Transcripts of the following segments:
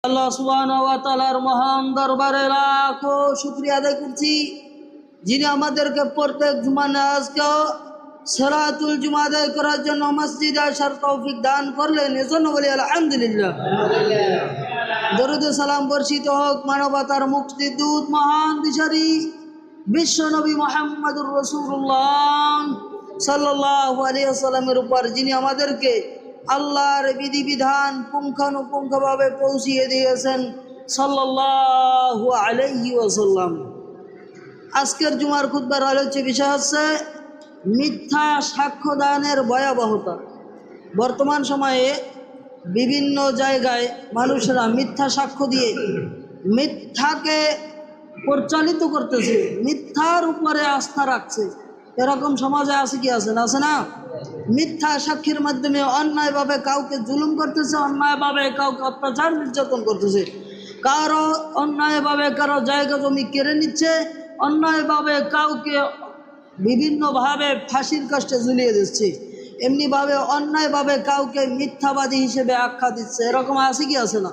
আল্লাহ সুবহানাহু ওয়া তাআলার মহান দরবারে লাখো শুকরিয়া আদায় করছি, যিনি আমাদেরকে প্রত্যেক জুমা নামাজকে সালাতুল জুমা আদায় করার জন্য মসজিদে আসার তৌফিক দান করলেন। এজন্য বলি আলহামদুলিল্লাহ। দরুদ ও সালাম বর্ষিত হোক মানবতার মুক্তিদূত মহান দিশারি বিশ্ব নবী মুহাম্মদুর রাসূলুল্লাহ সাল্লাল্লাহু আলাইহি ওয়াসাল্লামের উপর, যিনি আমাদেরকে আল্লাহর বিধিবিধান পুঙ্খানুপুঙ্খভাবে পৌঁছিয়ে দিয়েছেন সাল্লাল্লাহু আলাইহি ওয়াসাল্লাম। আজকের জুমার খুতবার আলোচ্য বিষয় হচ্ছে মিথ্যা সাক্ষ্য দানের ভয়াবহতা। বর্তমান সময়ে বিভিন্ন জায়গায় মানুষেরা মিথ্যা সাক্ষ্য দিয়ে মিথ্যাকে পরিচালিত করতেছে, মিথ্যার উপরে আস্থা রাখছে। এরকম সমাজে আছে কি আছে না? মিথ্যা সাক্ষীর মাধ্যমে অন্যায়ভাবে কাউকে জুলুম করতেছে, অন্যায়ভাবে কাউকে অত্যাচার নির্যাতন করতেছে, কারো অন্যায়ভাবে কারো জায়গা জমি কেড়ে নিচ্ছে, অন্যায়ভাবে কাউকে বিভিন্নভাবে ফাঁসির কাষ্টে ঝুলিয়ে দিচ্ছে, এমনিভাবে অন্যায়ভাবে কাউকে মিথ্যাবাদী হিসেবে আখ্যা দিচ্ছে। এরকম আছে কি আছে না?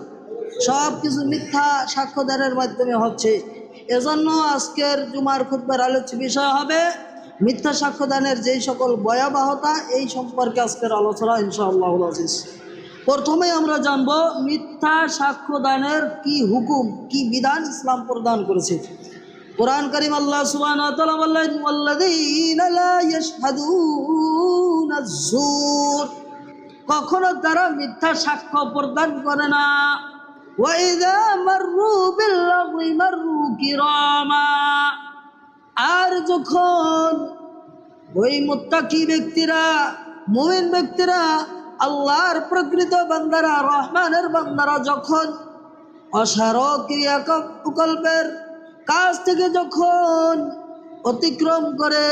সব কিছু মিথ্যা সাক্ষ্যদানের মাধ্যমে হচ্ছে। এজন্য আজকের জুমার খুতবার আলোচ্য বিষয় হবে মিথ্যা সাক্ষ্যদানের যেই সকল ভয়াবহতা, এই সম্পর্কে আজকের আলোচনা ইনশাআল্লাহ আজিজ। প্রথমে আমরা জানব মিথ্যা সাক্ষ্যদানের কি হুকুম, কি বিধান ইসলাম প্রদান করেছে। কুরআন কারীম আল্লাহ সুবহানাহু ওয়া তাআলা বললেন, ওয়াল্লাযীনা লা ইয়াশহাদুনা আয-যুর, কখনো তারা মিথ্যা সাক্ষ্য প্রদান করে না। ওয়া ইযা মাররু বিল-লাগwi মাররু কিরামা, আর যখন ওই মুত্তাকি ব্যক্তিরা, মুমিন ব্যক্তিরা, আল্লাহর প্রকৃত বান্দারা, রহমানের বান্দারা যখন অসারক ক্রিয়াকল্পের কাজ থেকে যখন অতিক্রম করে,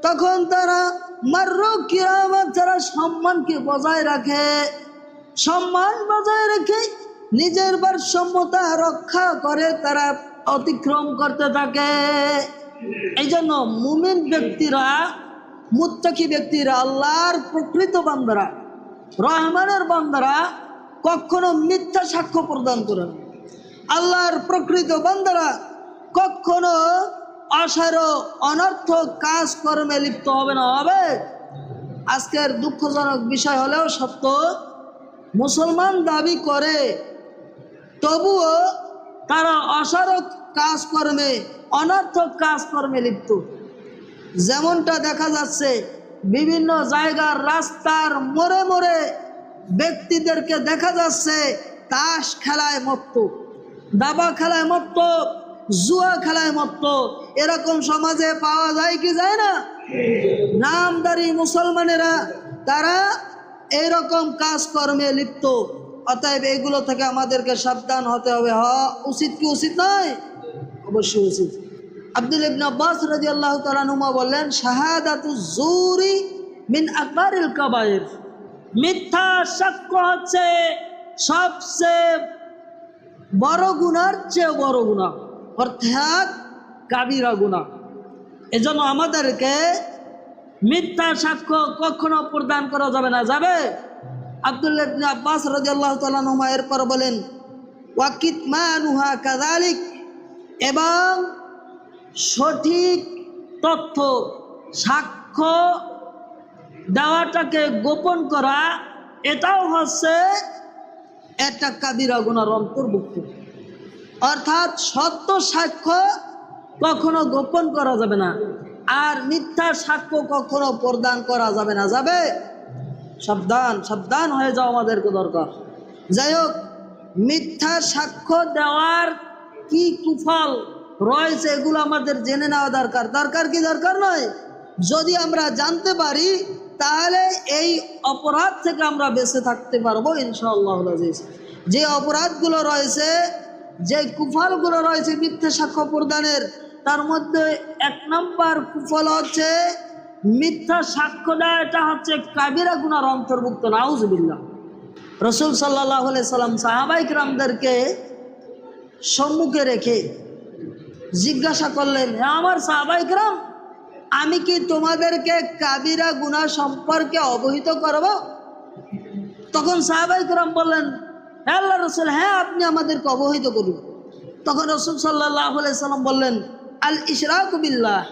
তখন তারা মাররু কিরামা, তারা সম্মানকে বজায় রাখে, সম্মান বজায় রেখে নিজের ভারসাম্যতা রক্ষা করে তারা অতিক্রম করতে থাকে। এই জন্য মুমিন ব্যক্তিরা, মুত্তাকি ব্যক্তিরা, আল্লাহর প্রকৃত বান্দারা, রহমানের বান্দারা কখনো মিথ্যা সাক্ষ্য প্রদান করে না। আল্লাহর প্রকৃত বান্দারা কখনো অসার অনর্থক কাজকর্মে লিপ্ত হবে না। হবে আজকের দুঃখজনক বিষয় হলেও সত্য, মুসলমান দাবি করে তবুও তারা অসারক কাজকর্মে, অনর্থক কাজকর্মে লিপ্ত। যেমনটা দেখা যাচ্ছে বিভিন্ন জায়গার রাস্তার মোড়ে মোড়ে ব্যক্তিদেরকে দেখা যাচ্ছে তাস খেলায় মত্ত, দাবা খেলায় মত্ত, জুয়া খেলায় মত্ত। এরকম সমাজে পাওয়া যায় কি যায় না? নামদারি মুসলমানেরা তারা এইরকম কাজকর্মে লিপ্ত। অতএব এগুলো থেকে আমাদেরকে সাবধান হতে হবে। উচিত কি উচিত নয়? অবশ্যই উচিত। আব্দুল্লাহ ইবনে আব্বাস রাদিয়াল্লাহু তাআলা আনহুমা বললেন, শাহাদাতুজ জুরি মিন আকবারিল কাবায়ের, মিথ্যা সাক্ষ্য হচ্ছে সবচেয়ে বড় গুনার চেয়ে বড় গুনাহ, অর্থাৎ কাবিরা গুনাহ। এজন্য আমাদেরকে মিথ্যা সাক্ষ্য কখনো প্রদান করা যাবে না। যাবে? আব্দুল্লাহ ইবনে আব্বাস রাদিয়াল্লাহু তাআলা আনহুমা এরপর বলেন, ওয়া কিতমানুহা কাযালিক, এবং সঠিক তথ্য সাক্ষ্য দেওয়াটাকে গোপন করা, এটাও হচ্ছে একটা কাবিরা গুনার অন্তর্ভুক্ত। অর্থাৎ সত্য সাক্ষ্য কখনো গোপন করা যাবে না, আর মিথ্যা সাক্ষ্য কখনো প্রদান করা যাবে না। যাবে? সাবধান, সাবধান হয়ে যাওয়া আমাদেরকে দরকার। যাই হোক, মিথ্যা সাক্ষ্য দেওয়ার কি কুফল রয়েছে এগুলো আমাদের জেনে নেওয়া দরকার। দরকার কি দরকার নয়? যদি আমরা জানতে পারি তাহলে এই অপরাধ থেকে আমরা বেঁচে থাকতে পারবো ইনশাআল্লাহ আজিজ। যে অপরাধগুলো রয়েছে, যে কুফলগুলো রয়েছে মিথ্যা সাক্ষ্য প্রদানের, তার মধ্যে এক নম্বর কুফল হচ্ছে মিথ্যা সাক্ষ্য দেয়, এটা হচ্ছে কাবিরা গুনার অন্তর্ভুক্ত। নাউজুবিল্লাহ। রাসূল সাল্লাল্লাহু আলাইহি সাল্লাম সাহাবায়ে কিরামদেরকে সম্মুখে রেখে জিজ্ঞাসা করলেন, হে আমার সাহাবায়ে কিরাম, আমি কি তোমাদেরকে কাবিরা গুনাহ সম্পর্কে অবহিত করব? তখন সাহাবায়ে কিরাম বললেন, হে আল্লাহ রসুল, হ্যাঁ আপনি আমাদেরকে অবহিত করুন। তখন রসুল সাল্লাল্লাহু আলাইহি সাল্লাম বললেন, আল ইশরাকু বিল্লাহ,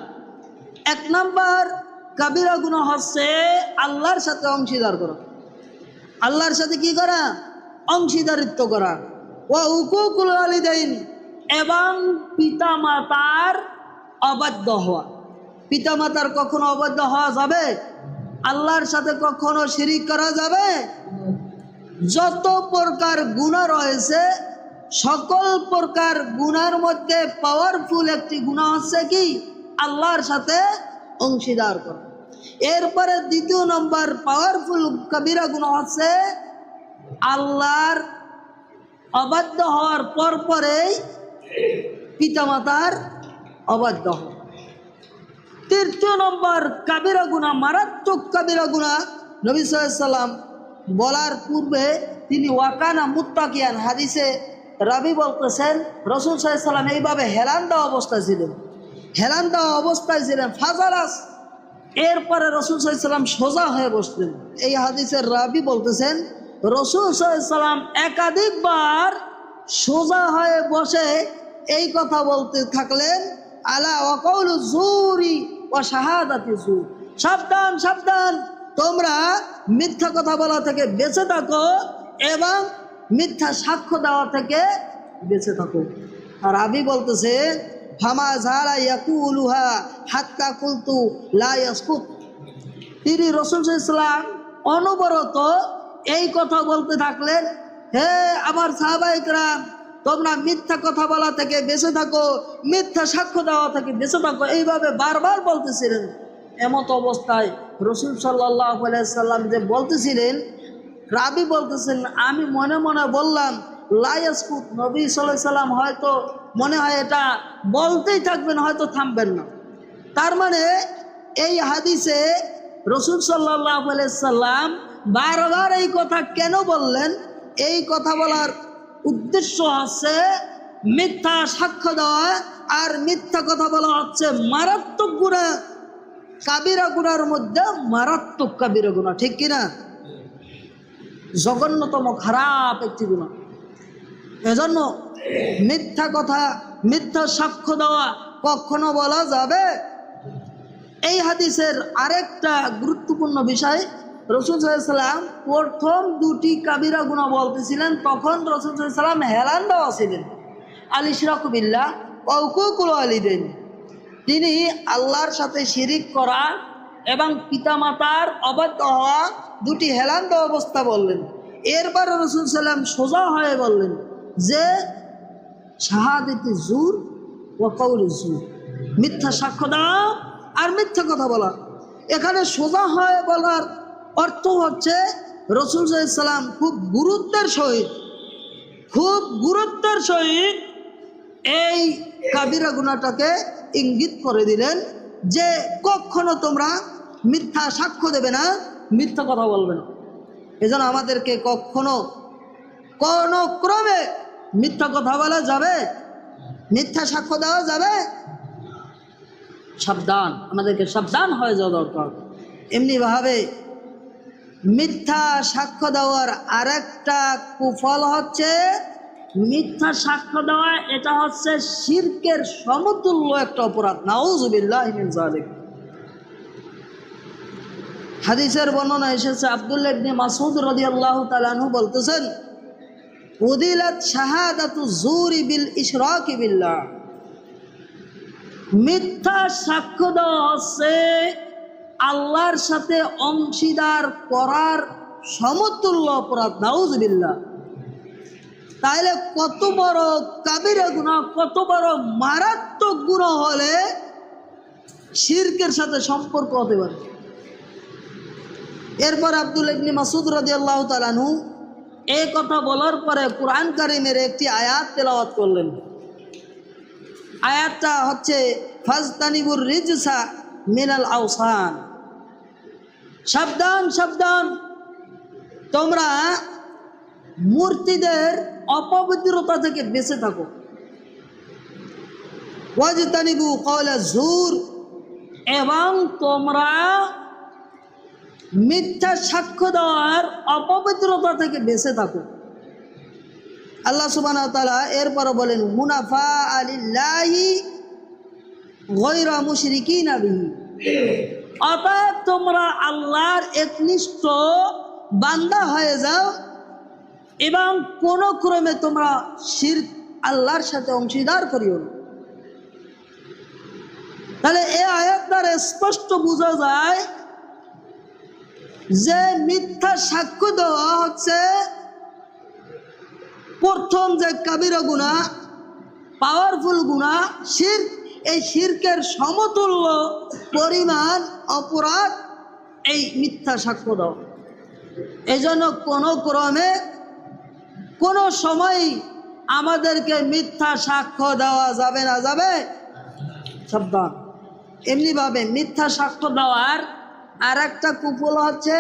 1 নম্বর কাবিরা গুনাহ হচ্ছে আল্লাহর সাথে অংশীদার করা। আল্লাহর সাথে কি করা? অংশীদারিত্ব করা। ওয়া উকুকুল ওয়ালিদাইন, এবং পিতামাতার অবাধ্য হওয়া। পিতামাতার কখনো অবাধ্য হওয়া যাবে? আল্লাহর সাথে কখনো শিরিক করা যাবে? যত প্রকার গুনাহ রয়েছে সকল প্রকার গুনার মধ্যে পাওয়ারফুল একটি গুনাহ হচ্ছে কি? আল্লাহর সাথে অংশীদার করা। এরপরে 2 নম্বর পাওয়ারফুল কবিরা গুনাহ হচ্ছে আল্লাহর অবাধ্য হওয়ার পরেই পিতামাতার অবাধ্য হওয়া। 3 নম্বর কাবিরা গুনাহ, মারাত্মক কাবিরা গুনাহ, নবী সাল্লাল্লাহু আলাইহি সাল্লাম বলার পূর্বে তিনি ওয়াকানা মুত্তাকিয়ান, হাদিসে রাবি বলতেছেন রাসূল সাল্লাল্লাহু আলাইহি সাল্লাম এইভাবে হেলান দেওয়া অবস্থায় ছিলেন। ফাজালাস, এরপরে রাসূল সাল্লাল্লাহু আলাইহি সাল্লাম সোজা হয়ে বসলেন। এই হাদিসের রাবি বলতেছেন রাসূল সাল্লাল্লাহু আলাইহি সাল্লাম একাধিকবার সোজা হয়ে বসে এই কথা বলতে থাকলেন, আলা ওয়াকাউলু যুরি ওয়া শাহাদাতি যুর, সাবধান সাবধান, তোমরা মিথ্যা কথা বলা থেকে বেঁচে থাকো এবং মিথ্যা সাক্ষ্য দেওয়া থেকে বেঁচে থাকো। আর রাবি বলতেছে ফামা যারা ইয়াকুলুহা হাত্তা কুলতু লা ইয়াসকুত, তিনি রাসূল সাল্লাল্লাহু আলাইহি সাল্লাম অনবরত এই কথা বলতে থাকলেন, হে আমার সাহাবায়ে কেরাম, তোমরা মিথ্যা কথা বলা থেকে বেঁচে থাকো, মিথ্যা সাক্ষ্য দেওয়া থেকে বেঁচে থাকো, এইভাবে বারবার বলতেছিলেন। এমত অবস্থায় রাসূল সাল্লাল্লাহু আলাইহি সাল্লাম যে বলতেছিলেন, রাবি বলতেছেন আমি মনে মনে বললাম লা ইয়াসকুত, নবী সাল্লাল্লাহু আলাইহি সাল্লাম হয়তো মনে হয় এটা বলতেই থাকবেন, হয়তো থামবেন না। তার মানে এই হাদিসে রাসূল সাল্লাল্লাহু আলাইহি সাল্লাম বারবার এই কথা কেন বললেন? এই কথা বলার উদ্দেশ্য হচ্ছে মিথ্যা সাক্ষ্য দেওয়া, আর মিথ্যা কথা বলা হচ্ছে মারাত্মক গুনাহ, কাবিরা গুনার মধ্যে মারাত্মক কাবিরা গুনাহ, ঠিক কিনা? জঘন্যতম খারাপ একটি গুনাহ। এজন্য মিথ্যা কথা, মিথ্যা সাক্ষ্য দেওয়া কখনো বলা যাবে। এই হাদিসের আরেকটা গুরুত্বপূর্ণ বিষয়, রাসূল সাল্লাল্লাহু আলাইহি সাল্লাম প্রথম 2টি কাবিরা গুনাহ বলতেছিলেন, তখন রাসূল সাল্লাল্লাহু আলাইহি সাল্লাম হেলান দেওয়া ছিলেন, আল ইশরাকু বিল্লাহ ওয়া উকুকুল ওয়ালিদাইন, তিনি আল্লাহর সাথে শিরিক করা এবং পিতামাতার অবাধ্য হওয়া 2টি হেলান দেওয়া অবস্থা বললেন। এরপরে রাসূল সাল্লাল্লাহু আলাইহি সাল্লাম সোজা হয়ে বললেন যে শাহাদাতি যুর ওয়া কাউলি যুর, মিথ্যা সাক্ষ্য দেওয়া আর মিথ্যা কথা বলা। এখানে সোজা হয়ে বলার অর্থ হচ্ছে রাসূল সাল্লাল্লাহু আলাইহি সাল্লাম খুব গুরুত্বের সহিত এই কাবিরা গুনাহটাকে ইঙ্গিত করে দিলেন যে কখনো তোমরা মিথ্যা সাক্ষ্য দেবে না, মিথ্যা কথা বলবে না। এজন্য আমাদেরকে কখনো কোনো ক্রমে মিথ্যা কথা বলা যাবে, মিথ্যা সাক্ষ্য দেওয়া যাবে? সাবধান, আমাদেরকে সাবধান হয়ে যাওয়া দরকার। এমনিভাবে মিথ্যা সাক্ষ্য দেওয়ার আরেকটা কুফল হচ্ছে, মিথ্যা সাক্ষ্য দেওয়া এটা হচ্ছে শিরকের সমতুল্য একটা অপরাধ। নাউযুবিল্লাহি মিন যালিক। হাদিসের বর্ণনা এসেছে, আব্দুল্লাহ ইবনে মাসউদ রাদিয়াল্লাহু তাআলা আনহু বলতেছেন, উদিলাত শাহাদাতু যুরি বিল ইশরাকি বিল্লাহ, মিথ্যা সাক্ষ্য দেওয়া হচ্ছে আল্লাহর সাথে অংশীদার করার সমতুল্য অপরাধ। নাউযুবিল্লাহ। তাইলে কত বড় কাবিরা গুনাহ, কত বড় মারাত্মক গুনাহ হলে শিরকের সাথে সম্পর্ক হতে পারে। এরপর আব্দুল্লাহ ইবনে মাসউদ রাদিয়াল্লাহু তাআলা আনহু এই কথা বলার পরে কুরআন কারীমের একটি আয়াত তেলাওয়াত করলেন। আয়াতটা হচ্ছে ফাজতানিবুর রিজসা মিনাল আওসান, সাবধান সাবধান, তোমরা মূর্তিদের অপবিত্রতা থেকে বেঁচে থাকো। ওয়াজতানিবু কওলা যুর, এবং তোমরা মিথ্যা সাক্ষ্য দেওয়ার অপবিত্রতা থেকে বেঁচে থাকো। আল্লাহ সুবহানাহু ওয়া তাআলা এরপরে বলেন হুনাফা লিল্লাহি গায়রা মুশরিকিনা বিহি, অর্থাৎ তোমরা আল্লাহর একনিষ্ঠ বান্দা হয়ে যাও এবং কোন ক্রমে তোমরা শিরক আল্লাহর সাথে অংশীদার করিও না। তাহলে এই আয়াত দ্বারা স্পষ্ট বোঝা যায় যে মিথ্যা সাক্ষ্য দেওয়া হচ্ছে প্রথম যে কাবিরা গুনাহ, পাওয়ারফুল গুনাহ শিরক। এই শিরকের সমতুল্য পরিমাণ অপরাধ এই মিথ্যা সাক্ষ্য দেওয়া। এই জন্য কোনো ক্রমে কোনো সময় আমাদেরকে মিথ্যা সাক্ষ্য দেওয়া যাবে না, যাবে সাবধান। এমনিভাবে মিথ্যা সাক্ষ্য দেওয়ার আর একটা কুফল হচ্ছে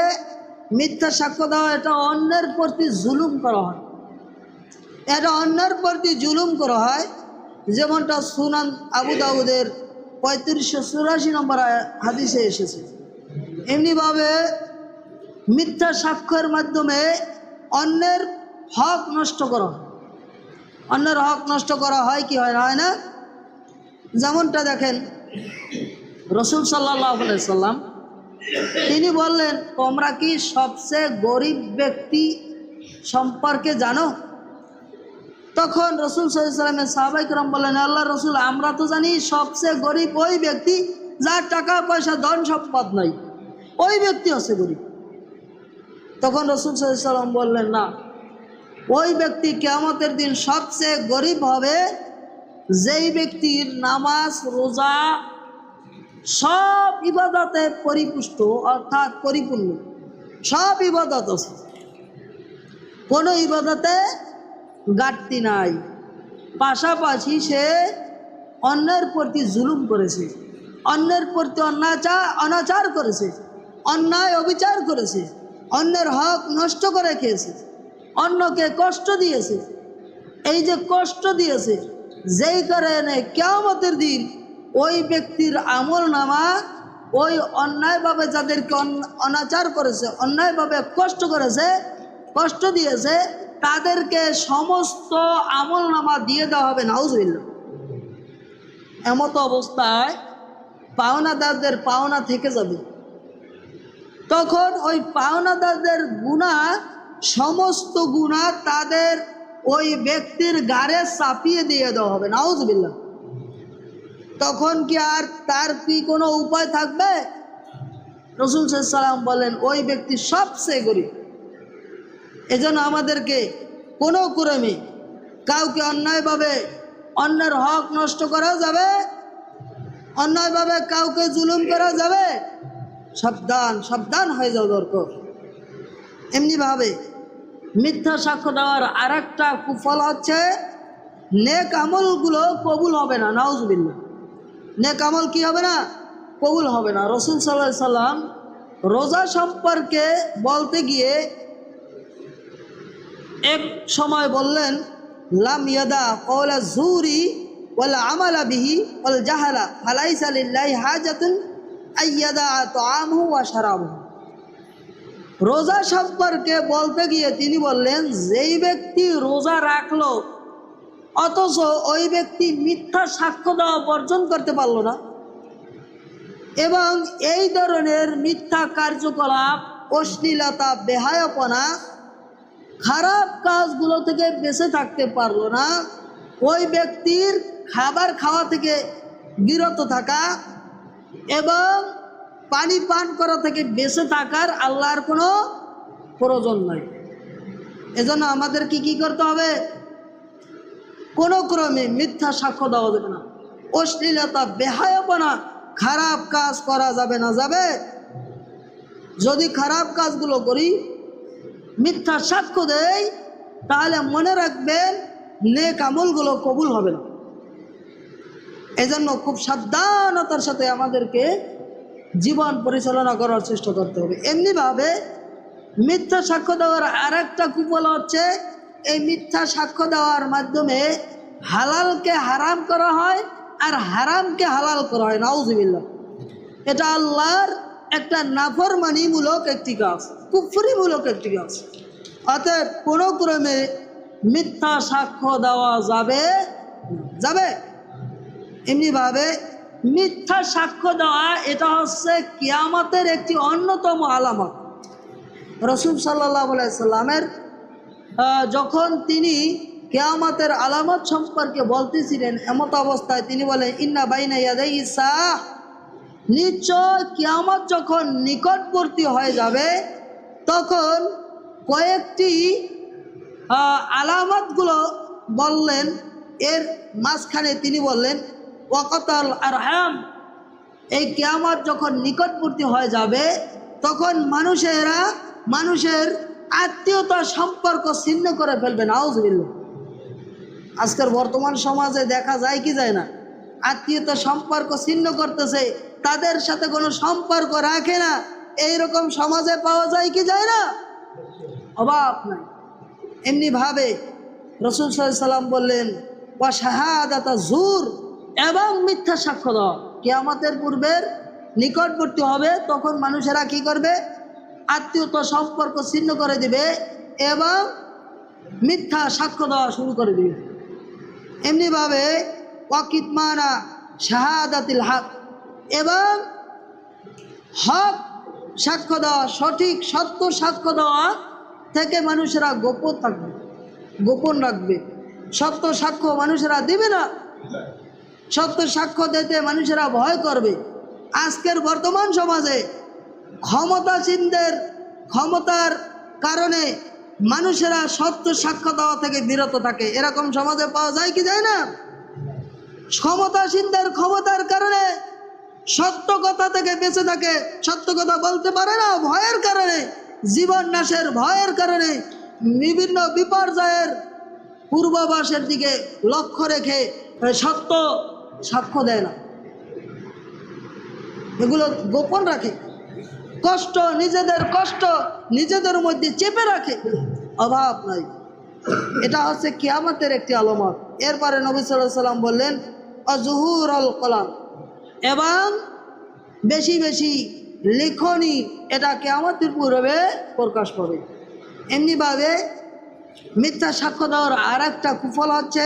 মিথ্যা সাক্ষ্য দেওয়া, এটা অন্যের প্রতি জুলুম করা হয়, এটা অন্যের প্রতি জুলুম করা হয়। যেমনটা সুনান আবু দাউদের 3584 নম্বর হাদিসে এসেছে। এমনিভাবে মিথ্যা সাক্ষ্যের মাধ্যমে অন্যের হক নষ্ট করা হয়, অন্যের হক নষ্ট করা হয় কি হয় না, হয় না? যেমনটা দেখেন রাসূল সাল্লাল্লাহু আলাইহি সাল্লাম তিনি বললেন, তোমরা কি সবচেয়ে গরিব ব্যক্তি সম্পর্কে জানো? তখন রাসূল সাল্লাল্লাহু আলাইহি সাল্লামের সাহাবায়ে কেরাম বললেন, আল্লাহ রাসূল, আমরা তো জানি সবচেয়ে গরিব ওই ব্যক্তি যার টাকা পয়সা ধন সম্পদ নাই, ওই ব্যক্তি হচ্ছে গরিব। তখন রাসূল সাল্লাল্লাহু আলাইহি সাল্লাম বললেন, না, ওই ব্যক্তি কিয়ামতের দিন সবচেয়ে গরিব হবে যেই ব্যক্তির নামাজ রোজা সব ইবাদতে পরিপুষ্ট, অর্থাৎ পরিপূর্ণ, সব ইবাদত আছে, কোনো ইবাদতে ঘাটতি নাই। পাশাপাশি সে অন্যের প্রতি জুলুম করেছে, অন্যের প্রতি অনাচার করেছে, অন্যায় অবিচার করেছে, অন্যের হক নষ্ট করে খেয়েছে, অন্যকে কষ্ট দিয়েছে। এই যে কষ্ট দিয়েছে, যেই কারণে কিয়ামতের দিন ওই ব্যক্তির আমল নামা ওই অন্যায়ভাবে যাদেরকে অনাচার করেছে, অন্যায়ভাবে কষ্ট করেছে, কষ্ট দিয়েছে, তাদেরকে সমস্ত আমল নামা দিয়ে দেওয়া হবে, নাউজুবিল্লাহ। এমত অবস্থায় পাওনাদারদের পাওনা থেকে যাবে। তখন ওই পাওনাদারদের গুনাহ, সমস্ত গুনাহ তাদের ওই ব্যক্তির ঘাড়ে চাপিয়ে দিয়ে দেওয়া হবে, নাউজুবিল্লাহ। তখন কি আর তার কি কোনো উপায় থাকবে? রাসূল সাল্লাল্লাহু আলাইহি সাল্লাম বলেন, ওই ব্যক্তি সবচেয়ে গরিব। এজন্য আমাদেরকে কোনো ক্রমে কাউকে অন্যায়ভাবে অন্যের হক নষ্ট করা যাবে, অন্যায়ভাবে কাউকে জুলুম করা যাবে, সাবধান সাবধান হয়ে যাওয়া দরকার। এমনিভাবে মিথ্যা সাক্ষ্য দেওয়ার আর একটা কুফল হচ্ছে নেক আমলগুলো কবুল হবে না, নাউজুবিল্লাহ। নেক আমল কি হবে না? কবুল হবে না। রাসূল সাল্লাল্লাহু আলাইহি সাল্লাম রোজা সম্পর্কে বলতে গিয়ে এক সময় বললেন, লাম ইয়াদা কওলা যুরি ওয়াল আমালা বিহি ওয়াল জাহালা ফালাইসা লিল্লাহি হাজাতুন আইয়াদা তাআমুহু ওয়া শারাবুহু। রোজা সম্পর্কে বলতে গিয়ে তিনি বললেন, যেই ব্যক্তি রোজা রাখলো অথচ ওই ব্যক্তি মিথ্যা সাক্ষ্য দেওয়া বর্জন করতে পারলো না, এবং এই ধরনের মিথ্যা কার্যকলাপ, অশ্লীলতা, বেহায়াপনা, খারাপ কাজগুলো থেকে বেঁচে থাকতে পারলো না, ওই ব্যক্তির খাবার খাওয়া থেকে বিরত থাকা এবং পানি পান করা থেকে বেঁচে থাকার আল্লাহর কোনো প্রয়োজন নাই। এজন্য আমাদেরকে কি করতে হবে? কোনো ক্রমে মিথ্যা সাক্ষ্য দেওয়া যাবে না, অশ্লীলতা, বেহায়াপনা, খারাপ কাজ করা যাবে না, যাবে। যদি খারাপ কাজগুলো করি, মিথ্যা সাক্ষ্য দেই, তাহলে মনে রাখবেন নেক আমলগুলো কবুল হবে না। এজন্য খুব সাবধানতার সাথে আমাদেরকে জীবন পরিচালনা করার চেষ্টা করতে হবে। এমনিভাবে মিথ্যা সাক্ষ্য দেওয়ার আর একটা কুফল হচ্ছে, এই মিথ্যা সাক্ষ্য দেওয়ার মাধ্যমে হালালকে হারাম করা হয় আর হারামকে হালাল করা হয়, নাউজুবিল্লাহ। এটা আল্লাহর একটা নাফরমানিমূলক একটি কাজ, কুফরিমূলক একটি কাজ। অতএব কোনো ক্রমে মিথ্যা সাক্ষ্য দেওয়া যাবে যাবে। এমনিভাবে মিথ্যা সাক্ষ্য দেওয়া এটা হচ্ছে কিয়ামতের একটি অন্যতম আলামত। রাসূল সাল্লাল্লাহু আলাইহি সাল্লামের যখন তিনি কিয়ামতের আলামত সম্পর্কে বলতেছিলেন, এমত অবস্থায় তিনি বলেন, ইন্না বাইনা ইয়াদাই সাহ, নিশ্চয় কিয়ামত যখন নিকটবর্তী হয়ে যাবে তখন কয়েকটি আলামতগুলো বললেন। এর মাঝখানে তিনি বললেন ওয়াকাতাল আরহাম, এই কিয়ামত যখন নিকটবর্তী হয়ে যাবে তখন মানুষের আত্মীয়তা সম্পর্ক ছিন্ন করে ফেলবে। নাউজুবিল্লাহ। আজকের বর্তমান সমাজে দেখা যায় কি যায় না, আত্মীয়তা সম্পর্ক ছিন্ন করতেছে, তাদের সাথে কোনো সম্পর্ক রাখে না, এইরকম সমাজে পাওয়া যায় কি যায় না? অভাব নাই। এমনিভাবে রাসূল সাল্লাল্লাহু আলাইহি সাল্লাম বললেন ওয়া শাহাদাতা জুর, এবং মিথ্যা সাক্ষ্য দেওয়া। কিয়ামতের পূর্বের নিকটবর্তী হবে, তখন মানুষেরা কি করবে? আত্মীয়তা সম্পর্ক ছিন্ন করে দিবে এবং মিথ্যা সাক্ষ্য দেওয়া শুরু করে দিবে। এমনিভাবে ওয়াকিতমানা শাহাদাতিল হক, এবং হক সাক্ষ্য দেওয়া, সঠিক সত্য সাক্ষ্য দেওয়া থেকে মানুষেরা গোপন রাখবে। সত্য সাক্ষ্য মানুষেরা দিবে না, সত্য সাক্ষ্য দিতে মানুষেরা ভয় করবে। আজকের বর্তমান সমাজে ক্ষমতাসীনদের ক্ষমতার কারণে মানুষেরা সত্য সাক্ষ্য দেওয়া থেকে বিরত থাকে। এরকম সমাজে পাওয়া যায় কি যায় না? ক্ষমতাসীনদের ক্ষমতার কারণে সত্য কথা থেকে বেঁচে থাকে, সত্য কথা বলতে পারে না ভয়ের কারণে, জীবন নাশের ভয়ের কারণে, বিভিন্ন বিপর্যয়ের পূর্বাভাসের দিকে লক্ষ্য রেখে সত্য সাক্ষ্য দেয় না, এগুলো গোপন রাখে। নিজেদের কষ্ট নিজেদের মধ্যে চেপে রাখে। অভাব নাই। এটা হচ্ছে কিয়ামতের একটি আলামত। এরপরে নবী সাল্লাল্লাহু আলাইহি সাল্লাম বললেন অজহুরুল কলাম, এবং বেশি বেশি লিখনি, এটা কিয়ামতের পূর্বে প্রকাশ পাবে। এমনিভাবে মিথ্যা সাক্ষ্য দেওয়ার আর একটা কুফল হচ্ছে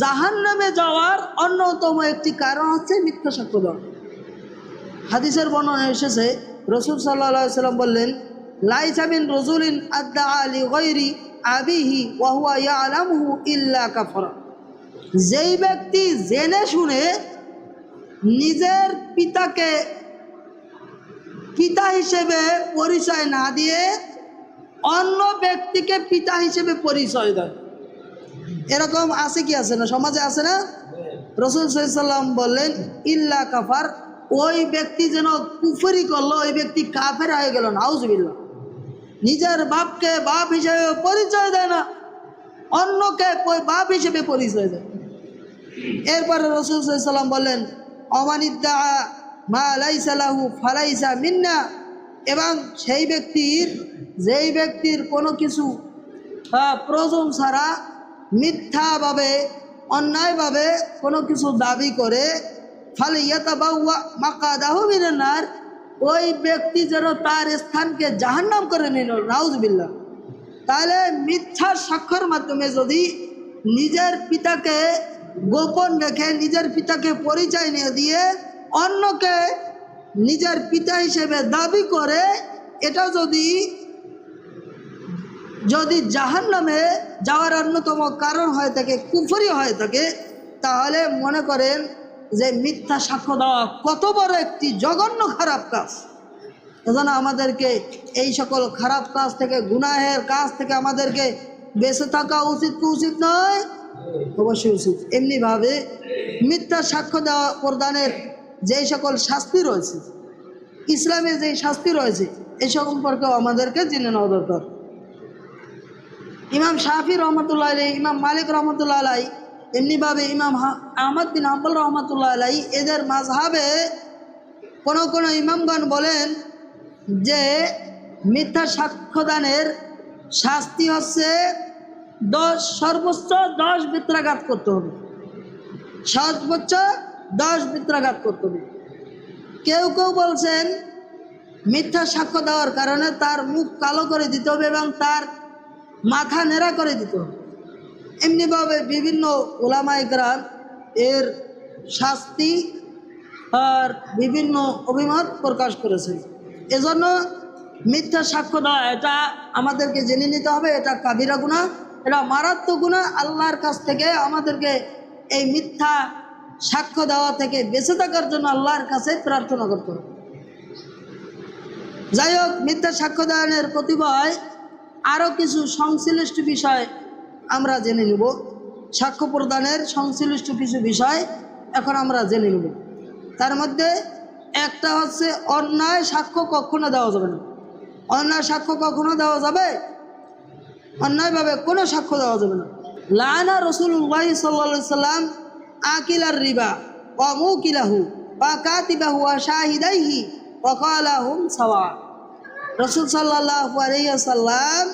জাহান্নামে যাওয়ার অন্যতম একটি কারণ হচ্ছে মিথ্যা সাক্ষ্য দেওয়া। হাদিসের বর্ণনা এসেছে, রাসূল সাল্লাল্লাহু আলাইহি সাল্লাম বললেন লাইসা মিন রাজুলিন আদআ লিগায়রি আবিহি ওয়া হুয়া ইয়ালামুহু ইল্লা কাফারা, যেই ব্যক্তি জেনে শুনে নিজের পিতাকে পিতা হিসেবে পরিচয় না দিয়ে অন্য ব্যক্তিকে পিতা হিসেবে পরিচয় দেয়, এরকম আছে কি আছে না? সমাজে আছে না? রাসূল সাল্লাল্লাহু আলাইহি সাল্লাম বললেন ইল্লা কাফার, ওই ব্যক্তি যেন কুফরি করলো, ওই ব্যক্তি কাফের হয়ে গেল। নাউজুবিল্লাহ। নিজের বাপকে বাপ হিসেবে পরিচয় দেয় না, অন্যকে বাপ হিসেবে পরিচয় দেয়। এরপরে রাসূল সাল্লাল্লাহু আলাইহি সাল্লাম বললেন অমানিদ্দা মা লাইসা লাহু ফালাইসা মিন্না, এবং যেই ব্যক্তির কোনো কিছু প্রয়োজন ছাড়া মিথ্যাভাবে অন্যায়ভাবে কোনো কিছু দাবি করে ফালিয়াতাবাওয়া মাকাদাহু মিনান নার, ওই ব্যক্তি যেন তার স্থানকে জাহান্নাম করে নিল। নাউজুবিল্লাহ। তাহলে মিথ্যা সাক্ষ্যের মাধ্যমে যদি নিজের পিতাকে গোপন রেখে নিজের পিতাকে পরিচয় নিয়ে দিয়ে অন্যকে নিজের পিতা হিসেবে দাবি করে, এটা যদি জাহান্নামে যাওয়ার অন্যতম কারণ হয়ে থাকে, কুফরি হয়ে থাকে, তাহলে মনে করেন যে মিথ্যা সাক্ষ্য দেওয়া কত বড় একটি জঘন্য খারাপ কাজ। এজন্য আমাদেরকে এই সকল খারাপ কাজ থেকে, গুনাহের কাজ থেকে আমাদেরকে বেঁচে থাকা উচিত কি উচিত নয়? অবশ্যই উচিত। এমনিভাবে মিথ্যা সাক্ষ্য দেওয়া প্রদানের যেই সকল শাস্তি রয়েছে, ইসলামে যেই শাস্তি রয়েছে, এই সম্পর্কেও আমাদেরকে জেনে নেওয়া দরকার। ইমাম শাফি রহমতুল্লাহ আলাইহি, ইমাম মালিক রহমতুল্লাহ আলাইহি, এমনিভাবে ইমাম আহমদ বিন হাম্বল রহমতুল্লাহ আলাইহি, এদের মাযহাবে কোনো ইমামগণ বলেন যে মিথ্যা সাক্ষ্যদানের শাস্তি হচ্ছে সর্বোচ্চ 10 বৃত্রাঘাত করতে হবে, সর্বোচ্চ 10 বৃত্রাঘাত করতে হবে। কেউ বলছেন মিথ্যা সাক্ষ্য দেওয়ার কারণে তার মুখ কালো করে দিতে হবে এবং তার মাথা নেড়া করে দিতে হবে। এমনিভাবে বিভিন্ন উলামায়ে কেরাম এর শাস্তি আর বিভিন্ন অভিমত প্রকাশ করেছেন। এজন্য মিথ্যা সাক্ষ্য দেওয়া এটা আমাদেরকে জেনে নিতে হবে, এটা কাবিরা গুনাহ, এটা মারাত্মক গুনাহ। আল্লাহর কাছ থেকে আমাদেরকে এই মিথ্যা সাক্ষ্য দেওয়া থেকে বেঁচে থাকার জন্য আল্লাহর কাছে প্রার্থনা করতে হবে। যাই হোক, মিথ্যা সাক্ষ্য দানের প্রতিভয় আরও কিছু সংশ্লিষ্ট বিষয় আমরা জেনে নেব। সাক্ষ্য প্রদানের সংশ্লিষ্ট কিছু বিষয় এখন আমরা জেনে নেব। তার মধ্যে একটা হচ্ছে অন্যায় সাক্ষ্য কখনো দেওয়া যাবে না। অন্যায় সাক্ষ্য কখনো দেওয়া যাবে, অন্যায়ভাবে কোনো সাক্ষ্য দেওয়া যাবে না। লানা রাসূলুল্লাহ সাল্লাল্লাহু আলাইহি সাল্লাম আকিলার রিবা ওয়া মুকিলাহু ওয়া কাতিবাহু ওয়া শাহিদাইহি ওয়া ক্বালা হুম সাওয়া। রাসূল সাল্লাল্লাহু আলাইহি ওয়াসাল্লাম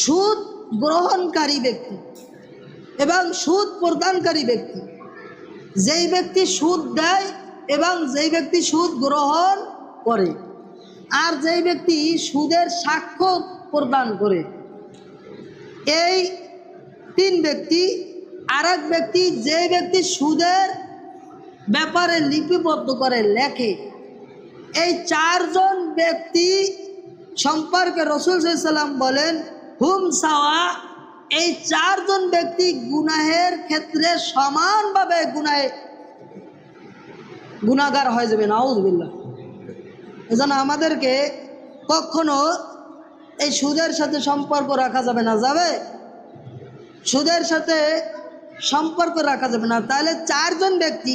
সুদ গ্রহণকারী ব্যক্তি এবং সুদ প্রদানকারী ব্যক্তি, যেই ব্যক্তি সুদ দেয় এবং যেই ব্যক্তি সুদ গ্রহণ করে, আর যেই ব্যক্তি সুদের সাক্ষ্য প্রদান করে, এই তিন ব্যক্তি। আর এক ব্যক্তি যে ব্যক্তি সুদের ব্যাপারে লিপিবদ্ধ করে লেখে, এই চারজন ব্যক্তি সম্পর্কে রাসূল সাল্লাল্লাহু আলাইহি ওয়াসাল্লাম বলেন হুম সাওয়া। এই চারজন ব্যক্তি গুনাহের ক্ষেত্রে সমানভাবে গুনাহগার হয়ে যাবে, নাউযুবিল্লাহ। এজন্য আমাদেরকে কখনো এই সুদের সাথে সম্পর্ক রাখা যাবে না, যাবে সুদের সাথে সম্পর্ক রাখা যাবে না। তাহলে চারজন ব্যক্তি,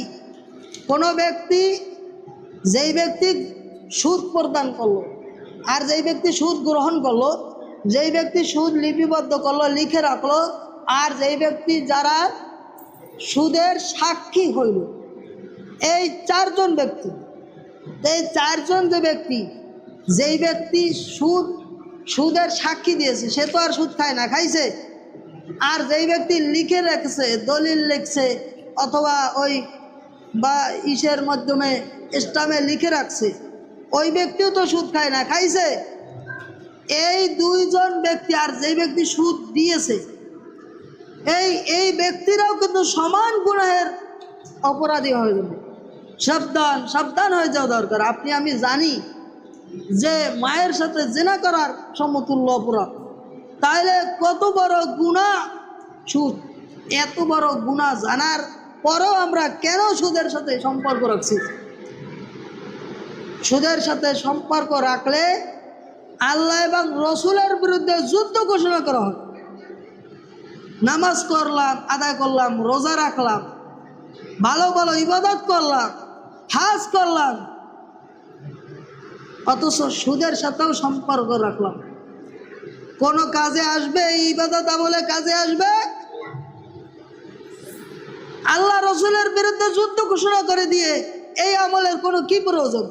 কোনো ব্যক্তি, যেই ব্যক্তি সুদ প্রদান করলো, আর যেই ব্যক্তি সুদ গ্রহণ করলো, যেই ব্যক্তি সুদ লিপিবদ্ধ করলো, লিখে রাখলো, আর যেই ব্যক্তি যারা সুদের সাক্ষী হইল, এই চারজন ব্যক্তি। এই চারজন যে ব্যক্তি, যেই ব্যক্তি সুদের সাক্ষী দিয়েছে সে তো আর সুদ খায় না, খাইছে। আর যেই ব্যক্তি লিখে রাখছে, দলিল লিখছে অথবা ওই বা ইসের মাধ্যমে স্টামে লিখে রাখছে, ওই ব্যক্তিও তো সুদ খায় না, খাইছে। এই দুইজন ব্যক্তি আর যেই ব্যক্তি সুদ দিয়েছে, এই ব্যক্তিরাও কিন্তু সমান গুনাহের অপরাধী হয়ে যাবে। সাবধান হয়ে যাওয়া দরকার। আপনি আমি জানি যে মায়ের সাথে জিনা করার সমতুল্য অপরাধ, তাইলে কত বড় গুনাহ সুদ। এত বড় গুনাহ জানার পরেও আমরা কেন সুদের সাথে সম্পর্ক রাখছি? সুদের সাথে সম্পর্ক রাখলে আল্লাহ এবং রসুলের বিরুদ্ধে যুদ্ধ ঘোষণা করা হয়। নামাজ করলাম, আদায় করলাম, রোজা রাখলাম, ভালো ভালো ইবাদত করলাম, হাজ করলাম, অথচ সুদের সাথেও সম্পর্ক রাখলাম। কোন কাজে আসবে? এই ইবাদত আমলে কাজে আসবে? আল্লাহ রসুলের বিরুদ্ধে যুদ্ধ ঘোষণা করে দিয়ে এই আমলের কোনো কি প্রয়োজন?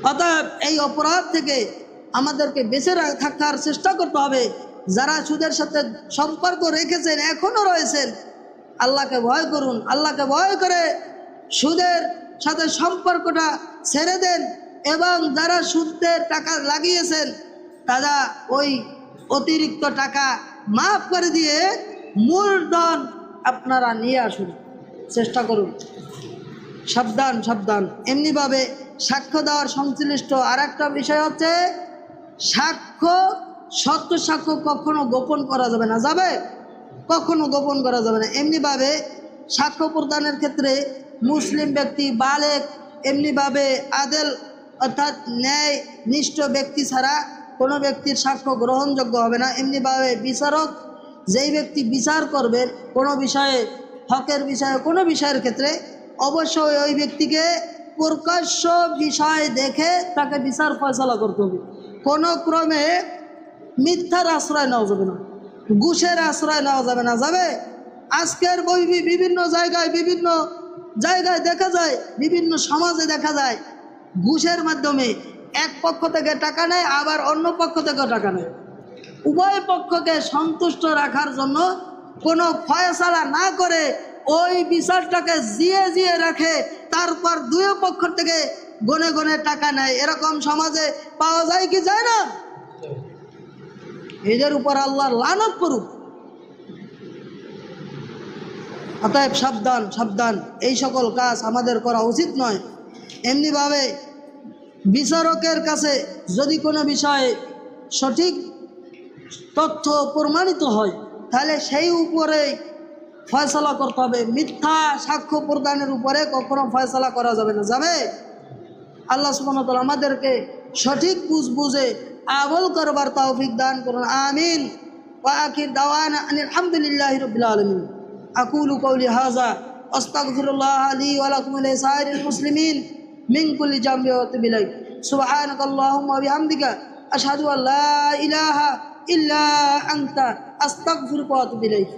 অতএব এই অপরাধ থেকে আমাদেরকে বেঁচে থাকার চেষ্টা করতে হবে। যারা সুদের সাথে সম্পর্ক রেখেছেন, এখনো রয়েছেন, আল্লাহকে ভয় করুন। আল্লাহকে ভয় করে সুদের সাথে সম্পর্কটা ছেড়ে দেন, এবং যারা সুদের টাকা লাগিয়েছেন তারা ওই অতিরিক্ত টাকা মাফ করে দিয়ে মূলধন আপনারা নিয়ে আসুন, চেষ্টা করুন। সাবধান। এমনিভাবে সাক্ষ্য দেওয়ার সংশ্লিষ্ট আর একটা বিষয় হচ্ছে সত্য সাক্ষ্য কখনো গোপন করা যাবে না, কখনো গোপন করা যাবে না। এমনিভাবে সাক্ষ্য প্রদানের ক্ষেত্রে মুসলিম ব্যক্তি বালেগ, এমনিভাবে আদেল অর্থাৎ ন্যায় নিষ্ঠ ব্যক্তি ছাড়া কোনো ব্যক্তির সাক্ষ্য গ্রহণযোগ্য হবে না। এমনিভাবে বিচারক, যেই ব্যক্তি বিচার করবেন কোনো বিষয়ে, হকের বিষয়ে, কোনো বিষয়ের ক্ষেত্রে, অবশ্যই ওই ব্যক্তিকে প্রকাশ্য বিষয় দেখে তাকে বিচার ফয়সালা করতে হবে। কোনো ক্রমে মিথ্যার আশ্রয় নেওয়া যাবে না, ঘুষের আশ্রয় নেওয়া যাবে না। আজকের বিভিন্ন জায়গায় দেখা যায়, বিভিন্ন সমাজে দেখা যায়, ঘুষের মাধ্যমে এক পক্ষ থেকে টাকা নেয়, আবার অন্য পক্ষ থেকেও টাকা নেয়। উভয় পক্ষকে সন্তুষ্ট রাখার জন্য কোনো ফয়সালা না করে ওই বিচারটাকে জিয়ে রাখে, তারপর দুই পক্ষ থেকে গনে টাকা নেয়। এরকম সমাজে পাওয়া যায় কি যায় না? এদের উপর আল্লাহর লানত করুক। অতএব সাবধান সাবধান, এই সকল কাজ আমাদের করা উচিত নয়। এমনিভাবে বিচারকের কাছে যদি কোনো বিষয়ে সঠিক তথ্য প্রমাণিত হয় তাহলে সেই উপরে ফয়সালা করতে হবে। মিথ্যা সাক্ষ্য প্রদানের উপরে কখনো ফয়সালা করা যাবে না। যাবে? আল্লাহ সুবহানাহু ওয়া তাআলা আমাদেরকে সঠিক বুঝে আমল করবার তৌফিক দান করুন। আমিন। ওয়া আখির দাওয়ানা আনিল হামদুলিল্লাহি রাব্বিল আলামিন। আকুলু কওলি হাযা আস্তাগফিরুল্লাহ লি ওয়া লাকুম ওয়া লিসাইরিল মুসলিমিন মিন কুল্লি জামবি ওয়া আতুবু ইলাইক। সুবহানাকাল্লাহুম্মা ওয়া বিহামদিকা আশহাদু আল লা ইলাহা ইল্লা আনতা আস্তাগফিরুকা ওয়া আতুবু ইলাইক।